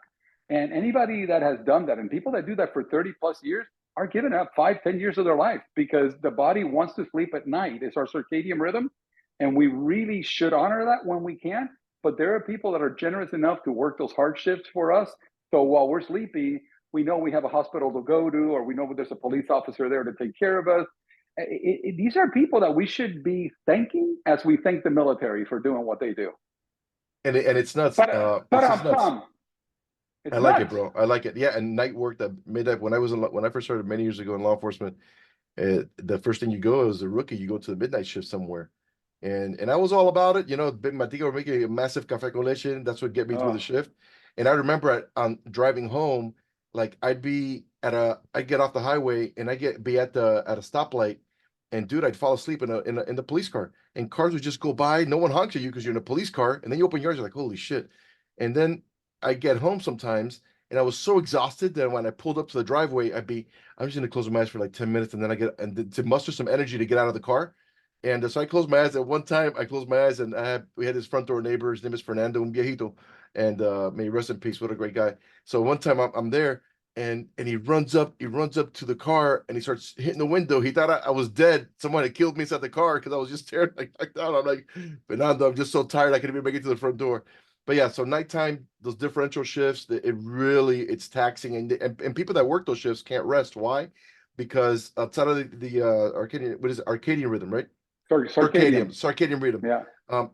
And anybody that has done that, and people that do that for 30 plus years, are giving up 5, 10 years of their life, because the body wants to sleep at night. It's our circadian rhythm. And we really should honor that when we can. But there are people that are generous enough to work those hard shifts for us. So while we're sleepy, we know we have a hospital to go to, or we know there's a police officer there to take care of us. These are people that we should be thanking, as we thank the military for doing what they do. And it's nuts. But It's just nuts. I it's like it, nuts. bro. I like it. Yeah, and night work that made that when when I first started many years ago in law enforcement, the first thing you go as a rookie, you go to the midnight shift somewhere. And I was all about it, Matika were making a massive cafe con leche. That's what get me through the Oh, shift. And I remember on driving home, like I'd get off the highway and be at a stoplight, and dude, I'd fall asleep in the police car, and cars would just go by. No one honks at you because you're in a police car, and then you open yours, you're like, holy shit. And then I get home sometimes, and I was so exhausted that when I pulled up to the driveway, I'm just gonna close my eyes for like 10 minutes, and then to muster some energy to get out of the car. And so I closed my eyes. At one time, I closed my eyes, and we had his front door neighbor. His name is Fernando, un viejito, and may he rest in peace. What a great guy. So one time I'm there, and he runs up to the car, and he starts hitting the window. He thought I was dead. Someone had killed me inside the car because I was just tearing like down. I'm like, Fernando, I'm just so tired. I can't even make it to the front door. But yeah, so nighttime, those differential shifts, it's taxing, and people that work those shifts can't rest. Why? Because outside of the Arcadian, what is it? Arcadian rhythm, right? sorry, circadian. Circadian rhythm. Yeah.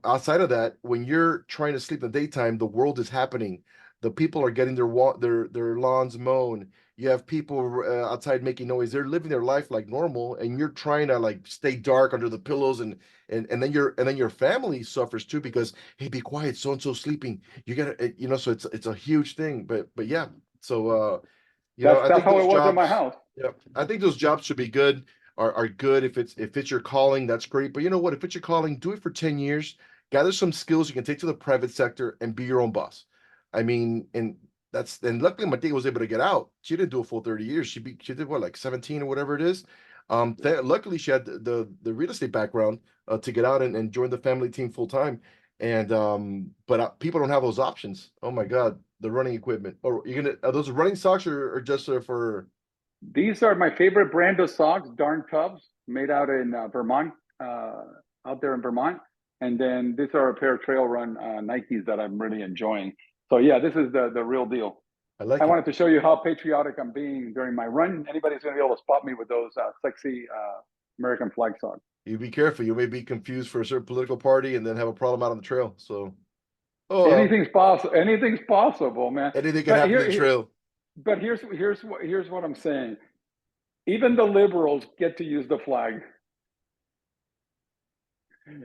Outside of that, when you're trying to sleep in the daytime, the world is happening. The people are getting their lawns mown. You have people outside making noise. They're living their life like normal, and you're trying to like stay dark under the pillows, and then your family suffers too because hey, be quiet, so and so sleeping. You gotta, so it's a huge thing. But yeah, so I That's think how those it was in my jobs, house. yeah, I think those jobs should be good, are good if it's your calling, that's great. But you know what? If it's your calling, do it for 10 years, gather some skills you can take to the private sector and be your own boss. I mean, and luckily Matia was able to get out. She didn't do a full 30 years. She did what, like 17 or whatever it is. Luckily she had the real estate background to get out and join the family team full time. And but people don't have those options. Oh my God, the running equipment. Or are those running socks or just for These are my favorite brand of socks, Darn Cubs, made out in Vermont, out there in Vermont. And then these are a pair of trail run Nikes that I'm really enjoying. So yeah, this is the real deal. I I like it. wanted to show you how patriotic I'm being during my run. Anybody's going to be able to spot me with those sexy American flag socks. You be careful. You may be confused for a certain political party and then have a problem out on the trail. So, oh well, Anything's possible. Anything's possible, man. anything can But happen in the trail. but here's what I'm saying. Even the liberals get to use the flag.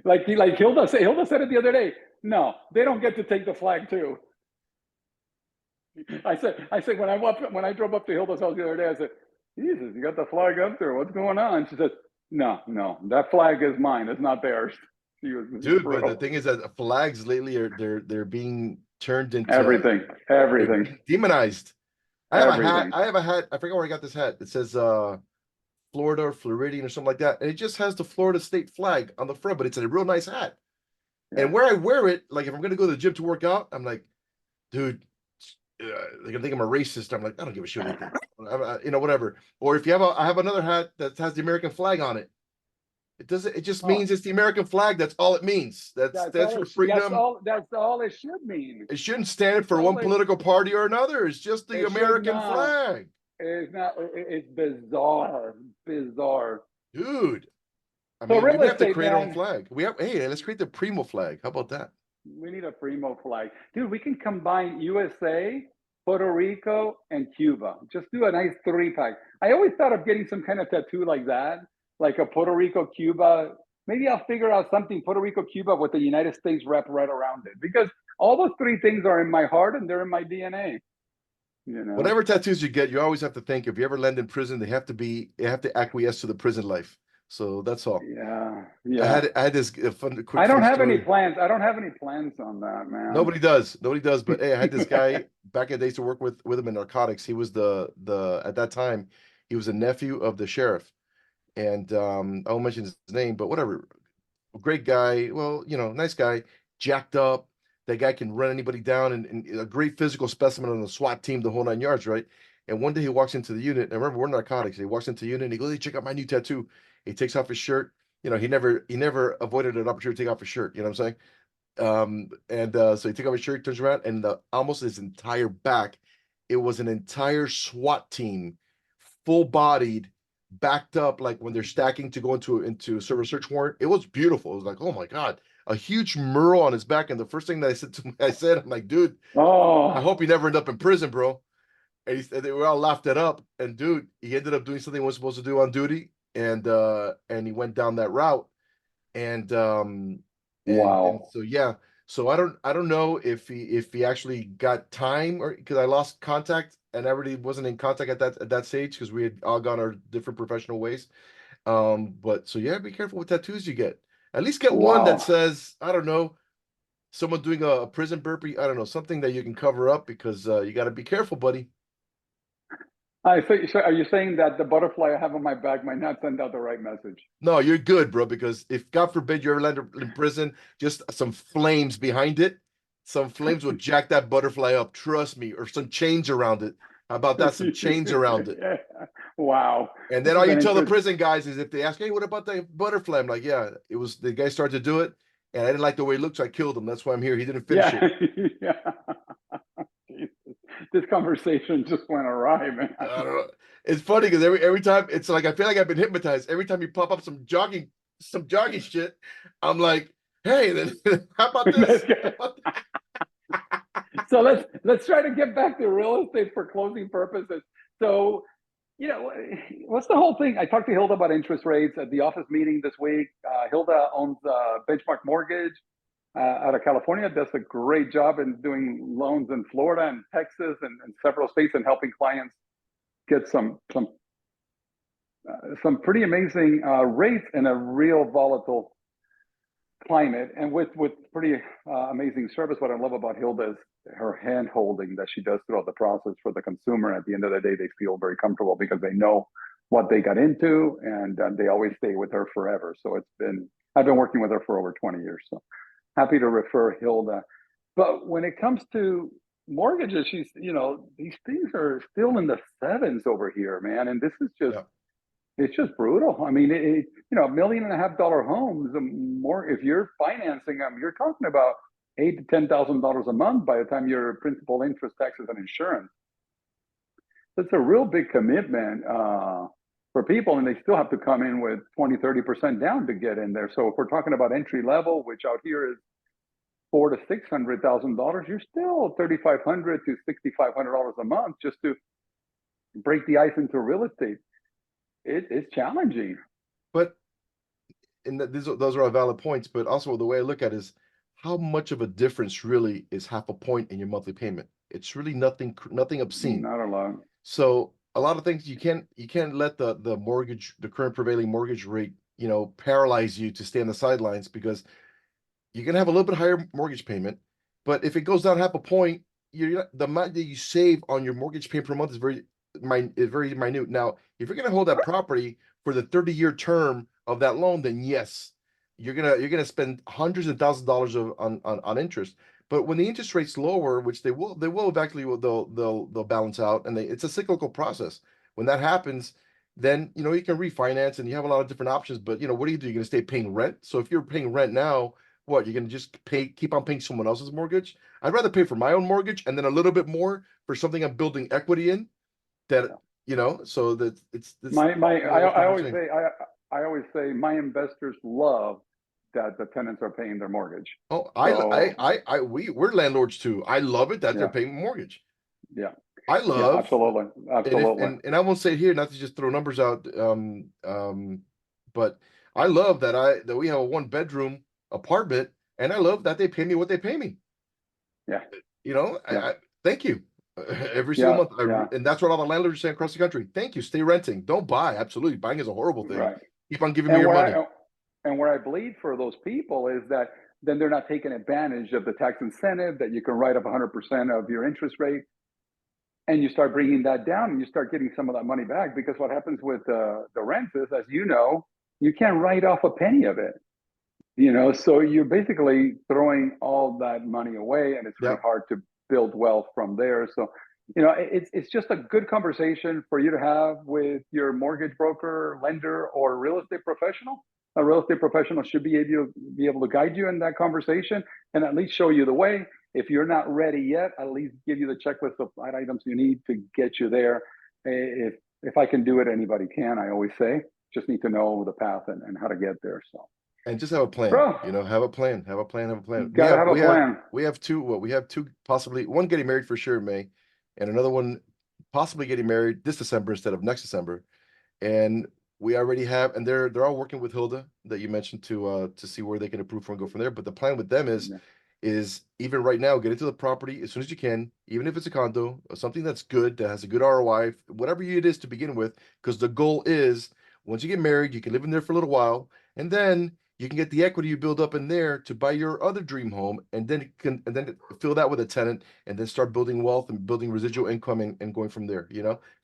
Like Hilda said it the other day. No, they don't get to take the flag too. I said when I drove up to Hilda's house the other day, I said, Jesus, you got the flag up there. What's going on? She says, no, that flag is mine. It's not theirs. She was Dude, but the thrilled. thing is that flags lately are they're being turned into Everything, they're everything, being demonized. I have a hat. everything. I have a hat. I forget where I got this hat. It says Florida or Floridian or something like that. And it just has the Florida state flag on the front, but it's a real nice hat. Yeah. And where I wear it, like if I'm gonna go to the gym to work out, I'm like, dude, they're gonna think I'm a racist. I'm like, I don't give a shit what they think. Whatever. Or if you have I have another hat that has the American flag on it. It doesn't. It just Oh, means it's the American flag. That's all it means. That that's stands all. for freedom. That's all it should mean. It shouldn't stand That's for all one it. political party or another. It's just the It should American not. flag, It's not. It's bizarre. Bizarre. dude. I So mean, we real may have to estate, create our own man. flag. We have. Hey, let's create the Primo flag. How about that? We need a primo flag, dude. We can combine USA, Puerto Rico, and Cuba. Just do a nice 3-pack. I always thought of getting some kind of tattoo like that, like a Puerto Rico, Cuba. Maybe I'll figure out something Puerto Rico, Cuba with the United States rep right around it, because all those three things are in my heart and they're in my DNA. You know. Whatever tattoos you get, you always have to think if you ever land in prison, they have to acquiesce to the prison life. So that's all. Yeah, I yeah. had I had this quick I don't fun have any story. plans. I don't have any plans on that, man. Nobody does. Nobody does. But hey, I had this Yeah. guy back in the days to work with him in narcotics. He was the at that time, he was a nephew of the sheriff. And I won't mention his name, but whatever. Great guy. Well, nice guy, jacked up. That guy can run anybody down and a great physical specimen on the SWAT team, the whole 9 yards, right? And one day he walks into the unit. And remember, we're narcotics. He walks into the unit and he goes, "Hey, check out my new tattoo." He takes off his shirt. He never avoided an opportunity to take off his shirt. You know what I'm saying? And so he took off his shirt, turns around, and almost his entire back, it was an entire SWAT team, full-bodied, backed up, like when they're stacking to go into a serve a search warrant. It was beautiful. It was like, oh my God, a huge mural on his back. And the first thing that I said, I'm like, dude, I Oh, hope you never end up in prison, bro. And they were all laughed it up. And dude, he ended up doing something he was supposed to do on duty, and he went down that route and wow. so yeah, so I don't know if he actually got time, or because I lost contact and I really wasn't in contact at that stage because we had all gone our different professional ways. But so yeah, be careful with tattoos you get. At least get one that Wow. says, I don't know, someone doing a prison burpee, I don't know, something that you can cover up, because you got to be careful, buddy. So are you saying that the butterfly I have on my back might not send out the right message? No, you're good, bro, because if God forbid you ever land in prison, just some flames behind it, some flames will jack that butterfly up, trust me, or some chains around it. How about that? Some chains around it. Wow. And This then is all you an tell the interest. prison guys is, if they ask, hey, what about the butterfly? I'm like, yeah, it was the guy started to do it, and I didn't like the way he looked, so I killed him. That's why I'm here. He didn't finish it. Yeah. Yeah. Jesus. This conversation just went awry, man. I don't know. It's funny because every time it's like I feel like I've been hypnotized. Every time you pop up some jogging shit, I'm like, hey, then how about Let's this? How get, about so let's try to get back to real estate for closing purposes. So, what's the whole thing? I talked to Hilda about interest rates at the office meeting this week. Hilda owns Benchmark Mortgage out of California, does a great job in doing loans in Florida and Texas and several states, and helping clients get some pretty amazing rates in a real volatile climate, and with pretty amazing service. What I love about Hilda is her hand holding that she does throughout the process for the consumer. At the end of the day, they feel very comfortable because they know what they got into, and they always stay with her forever. So I've been working with her for over 20 years. So happy to refer Hilda. But when it comes to mortgages, these things are still in the sevens over here, man. And this is just, yeah. it's just brutal. I mean, $1.5 million homes, more, if you're financing them, you're talking about $8,000 to $10,000 a month by the time your principal, interest, taxes, and insurance. That's a real big commitment for people, and they still have to come in with 20-30% down to get in there. So if we're talking about entry level, which out here is $400,000 to $600,000, you're still $3,500 to $6,500 a month just to break the ice into real estate. It's challenging. But those are all valid points. But also the way I look at it is, how much of a difference really is half a point in your monthly payment? It's really nothing obscene. Not a lot. So a lot of things you can't let the current prevailing mortgage rate, paralyze you to stay on the sidelines, because you can have a little bit higher mortgage payment, but if it goes down half a point, the amount that you save on your mortgage payment per month is very minute. Now, if you're going to hold that property for the 30-year term of that loan, then yes, you're gonna spend hundreds of thousands of dollars on interest. But when the interest rates lower, which they will eventually, they'll balance out, and it's a cyclical process. When that happens, then you can refinance and you have a lot of different options. But what do? You're going to stay paying rent. So if you're paying rent now, what, you're going to just keep on paying someone else's mortgage? I'd rather pay for my own mortgage and then a little bit more for something I'm building equity in. That so that it's I always say my investors love that the tenants are paying their mortgage. Oh, So we're landlords too. I love it that they're yeah, paying mortgage. yeah, I yeah, love, absolutely, and if absolutely. and I won't say it here, not to just throw numbers out, but I love that we have a 1 bedroom apartment, and I love that they pay me what they pay me. Yeah, yeah, I thank you every single yeah, month. yeah. And that's what all the landlords are saying across the country. Thank you. Stay renting. Don't buy. Absolutely, buying is a horrible thing. Right. Keep on giving me And your where money. I bleed for those people is that then they're not taking advantage of the tax incentive that you can write up 100% of your interest rate, and you start bringing that down, and you start getting some of that money back. Because what happens with the rents is, as you can't write off a penny of it. So you're basically throwing all that money away, and it's really Yeah. hard to build wealth from there. So, it's just a good conversation for you to have with your mortgage broker, lender, or real estate professional. A real estate professional should be able to guide you in that conversation and at least show you the way. If you're not ready yet, at least give you the checklist of items you need to get you there. If I can do it, anybody can. I always say, just need to know the path and how to get there. So. And just have a plan. Bro, Have a plan. Have a plan. Have a plan. We gotta have have a we have plan. we have two. Well, we have two, possibly one getting married for sure in May, and another one possibly getting married this December instead of next December. And we already have, and they're all working with Hilda that you mentioned to see where they can improve from and go from there. But the plan with them Yeah. is even right now, get into the property as soon as you can, even if it's a condo or something that's good, that has a good ROI, whatever it is to begin with, because the goal is, once you get married, you can live in there for a little while, and then you can get the equity you build up in there to buy your other dream home, and then fill that with a tenant, and then start building wealth and building residual income, and going from there,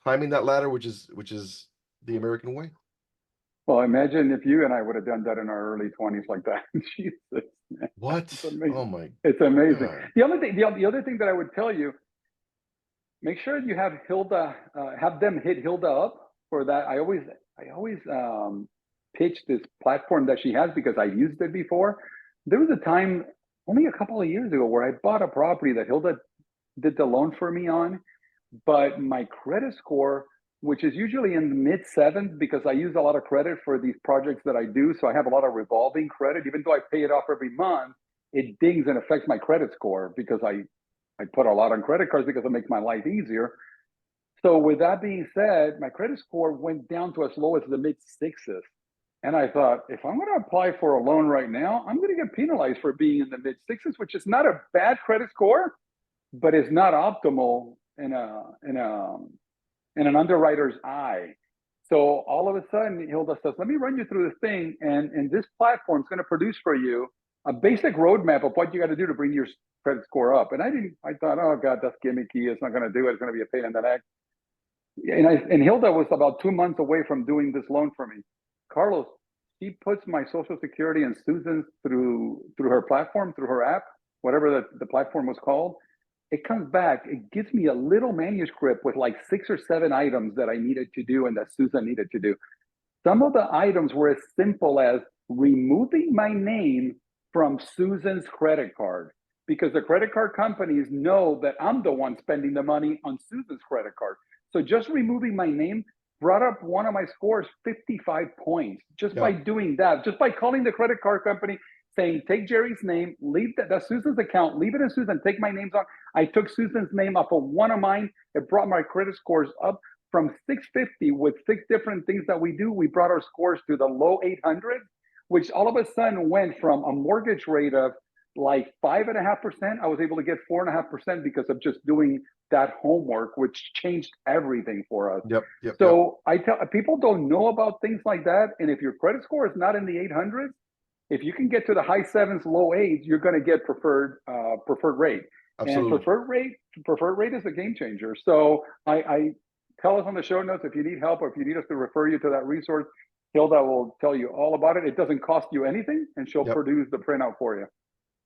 climbing that ladder, which is the American way. Well, imagine if you and I would have done that in our early 20s like that. Jesus, man. It's What? amazing. Oh my It's amazing. God. The other thing that I would tell you, make sure you have Hilda, have them hit Hilda up for that. I always pitch this platform that she has because I used it before. There was a time only a couple of years ago where I bought a property that Hilda did the loan for me on, but my credit score, which is usually in the mid sevens, because I use a lot of credit for these projects that I do. So I have a lot of revolving credit. Even though I pay it off every month, it dings and affects my credit score because I put a lot on credit cards because it makes my life easier. So with that being said, my credit score went down to as low as the mid sixes. And I thought, if I'm going to apply for a loan right now, I'm going to get penalized for being in the mid sixes, which is not a bad credit score, but it's not optimal in an underwriter's eye. So all of a sudden, Hilda says, let me run you through this thing. And this platform is going to produce for you a basic roadmap of what you got to do to bring your credit score up. And I thought, oh God, that's gimmicky. It's not going to do it. It's going to be a pain in the neck. And Hilda was about 2 months away from doing this loan for me. Carlos, she puts my social security and Susan's through her platform, through her app, whatever the platform was called. It comes back, it gives me a little manuscript with like 6 or 7 items that I needed to do and that Susan needed to do. Some of the items were as simple as removing my name from Susan's credit card, because the credit card companies know that I'm the one spending the money on Susan's credit card. So just removing my name brought up one of my scores 55 points just by doing that, just by calling the credit card company saying, take Jerry's name, leave that's Susan's account, leave it in Susan, take my names on. I took Susan's name off of one of mine. It brought my credit scores up from 650 with 6 different things that we do. We brought our scores to the low 800s, which all of a sudden went from a mortgage rate of like 5.5%. I was able to get 4.5% because of just doing that homework, which changed everything for us. Yep. So I tell people don't know about things like that. And if your credit score is not in the 800s, if you can get to the high sevens, low eights, you're going to get preferred rate. And Absolutely. preferred rate is a game changer. So I tell us on the show notes if you need help or if you need us to refer you to that resource. Hilda will tell you all about it. It doesn't cost you anything, and she'll Yep. produce the printout for you.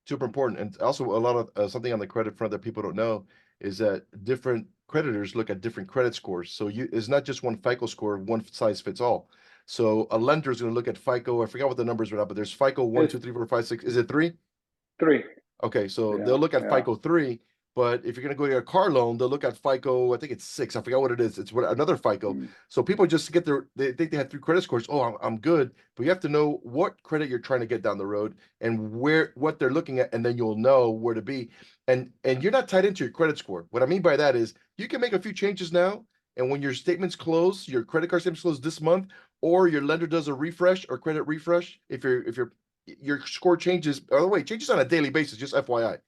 Super important. And also a lot of something on the credit front that people don't know is that different creditors look at different credit scores. So it's not just one FICO score, one size fits all. So a lender is going to look at FICO. I forgot what the numbers are, but there's FICO 1, It's 2, 3, 4, 5, 6. Is it 3? 3. Okay, so Yeah, they'll look at yeah. FICO 3, but if you're going to go to a car loan, they'll look at FICO, I think it's 6. I forgot what it is. It's another FICO. Mm. So people just get they think they have 3 credit scores. Oh, I'm good. But you have to know what credit you're trying to get down the road and what they're looking at, and then you'll know where to be. And you're not tied into your credit score. What I mean by that is you can make a few changes now, and when your statements close, your credit card statements close this month, or your lender does a refresh or credit refresh, if your score changes, by the way, changes on a daily basis, just FYI.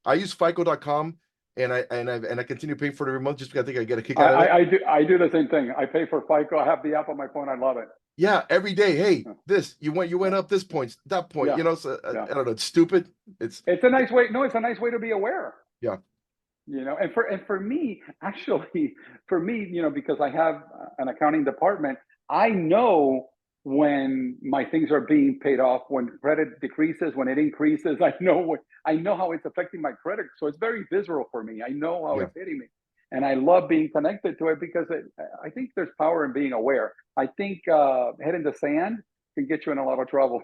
I use FICO.com, and I continue paying for it every month just because I think I get a kick out of it. I do the same thing. I pay for FICO. I have the app on my phone. I love it. Yeah, every day. Hey, you went up this point, that point. Yeah. You know, so Yeah. I don't know. It's stupid. It's a nice way. No, it's a nice way to be aware. Yeah. You know, and for me, actually, because I have an accounting department, I know when my things are being paid off, when credit decreases, when it increases. I know how it's affecting my credit. So it's very visceral for me. I know how Yeah. it's hitting me. And I love being connected to it because I think there's power in being aware. I think head in the sand can get you in a lot of trouble.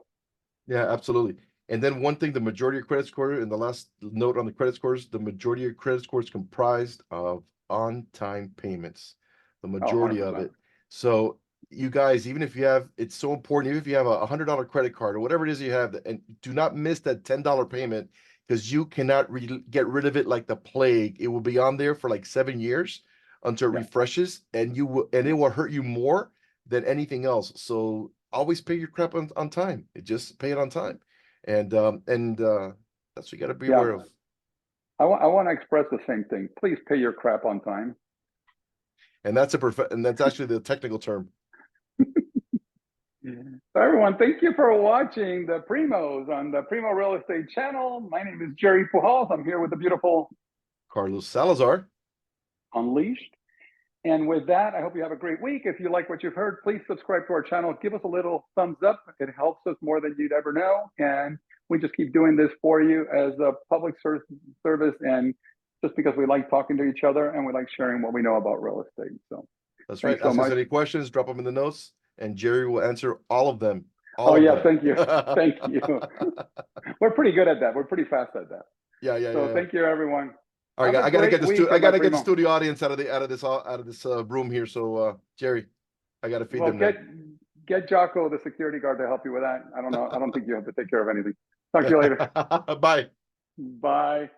Yeah, absolutely. And then one thing, the majority of credit score, and the last note on the credit scores, the majority of credit scores comprised of on-time payments, the Oh, majority of 100%. it. So you guys, even if you have, it's so important, even if you have a $100 credit card or whatever it is you have, and do not miss that $10 payment because you cannot get rid of it like the plague. It will be on there for like 7 years until it refreshes, and it will hurt you more than anything else. So always pay your crap on time. Just pay it on time. And that's what you got to be aware of. I want to express the same thing. Please pay your crap on time. And that's actually the technical term. So everyone, thank you for watching the Primos on the Primo Real Estate channel. My name is Jerry Pujals. I'm here with the beautiful Carlos Salazar. Unleashed. And with that, I hope you have a great week. If you like what you've heard, please subscribe to our channel. Give us a little thumbs up. It helps us more than you'd ever know. And we just keep doing this for you as a public service, and just because we like talking to each other and we like sharing what we know about real estate. So that's right. Ask us any questions, drop them in the notes, and Jerry will answer all of them. Thank you. Thank you. We're pretty good at that. We're pretty fast at that. Yeah. So thank you, everyone. All right, I gotta get the studio audience out of this room here. So Jerry, I gotta feed them. Get Jocko, the security guard, to help you with that. I don't know. I don't think you have to take care of anything. Talk to you later. Bye. Bye.